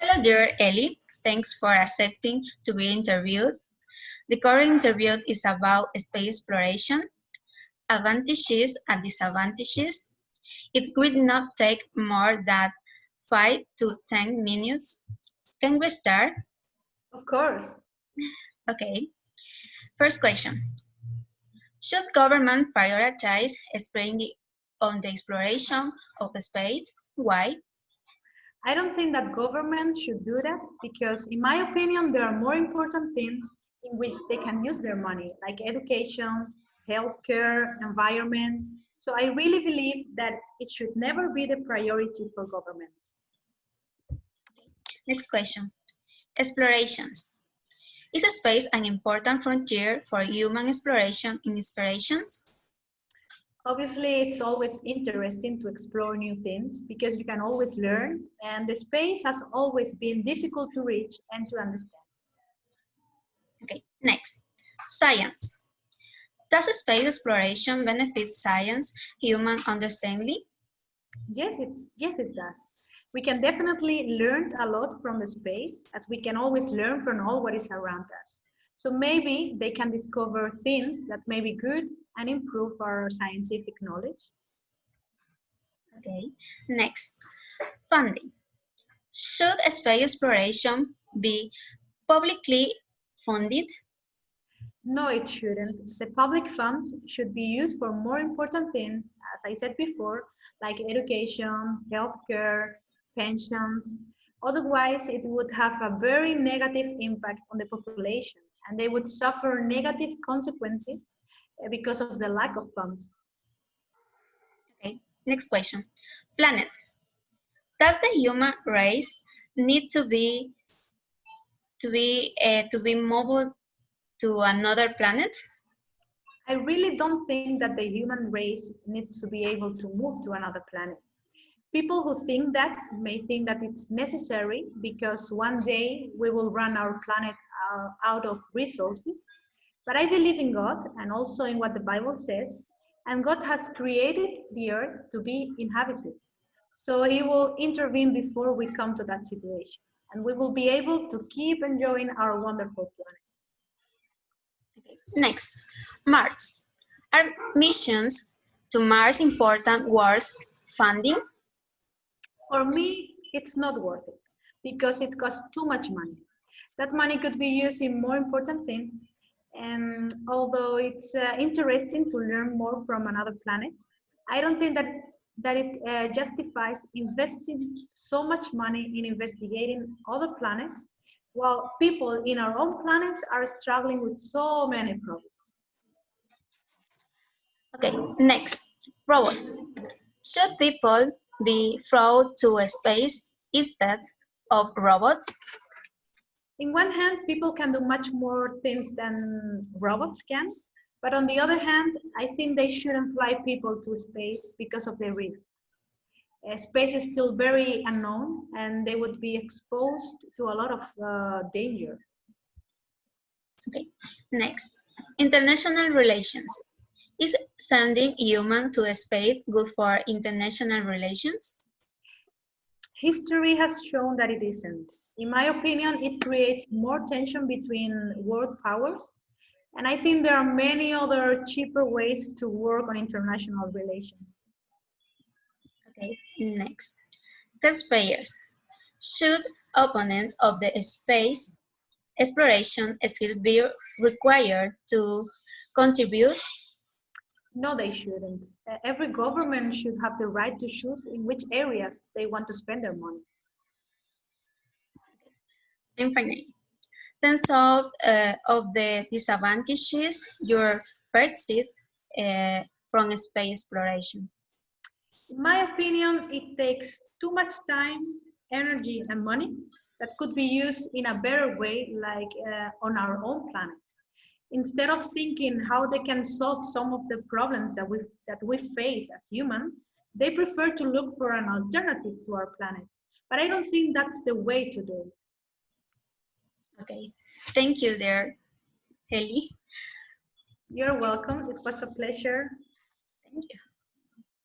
Hello, dear Ellie. Thanks for accepting to be interviewed. The current interview is about space exploration, advantages and disadvantages. It will not take more than 5 to 10 minutes. Can we start? Of course. Okay. First question. Should government prioritize spending on the exploration of space? Why? I don't think that government should do that because, in my opinion, there are more important things in which they can use their money, like education, healthcare, environment. So I really believe that it should never be the priority for governments. Next question. Explorations. Is space an important frontier for human exploration and inspirations? Obviously, it's always interesting to explore new things because you can always learn, and the space has always been difficult to reach and to understand. Okay, next. Science. Does space exploration benefit science, human understanding? Yes, it does. We can definitely learn a lot from the space, as we can always learn from all what is around us. So maybe they can discover things that may be good and improve our scientific knowledge. Okay, next. Funding. Should space exploration be publicly funded? No, it shouldn't. The public funds should be used for more important things, as I said before, like education, healthcare, pensions. Otherwise, it would have a very negative impact on the population, and they would suffer negative consequences because of the lack of funds. Okay, next question. Planet. Does the human race need to be moved to another planet? I really don't think that the human race needs to be able to move to another planet. People who think that may think that it's necessary because one day we will run our planet out of resources. But I believe in God and also in what the Bible says, and God has created the earth to be inhabited. So He will intervene before we come to that situation, and we will be able to keep enjoying our wonderful planet. Okay. Next, Mars. Are missions to Mars important worth funding? For me, it's not worth it because it costs too much money. That money could be used in more important things. And although it's interesting to learn more from another planet, I don't think that it justifies investing so much money in investigating other planets while people in our own planet are struggling with so many problems. Okay, next, robots. Should people be thrown to space instead of robots? In one hand, people can do much more things than robots can. But on the other hand, I think they shouldn't fly people to space because of the risk. Space is still very unknown and they would be exposed to a lot of danger. Okay, next, international relations. Is sending human to space good for international relations? History has shown that it isn't. In my opinion, it creates more tension between world powers. And I think there are many other cheaper ways to work on international relations. Okay, next. Taxpayers. Should opponents of the space exploration still be required to contribute? No, they shouldn't. Every government should have the right to choose in which areas they want to spend their money. And finally, terms of the disadvantages your perceive from space exploration. In my opinion, it takes too much time, energy, and money that could be used in a better way, like on our own planet. Instead of thinking how they can solve some of the problems that we face as humans, they prefer to look for an alternative to our planet. But I don't think that's the way to do it. Okay, thank you there, Heli. You're welcome. It was a pleasure. Thank you.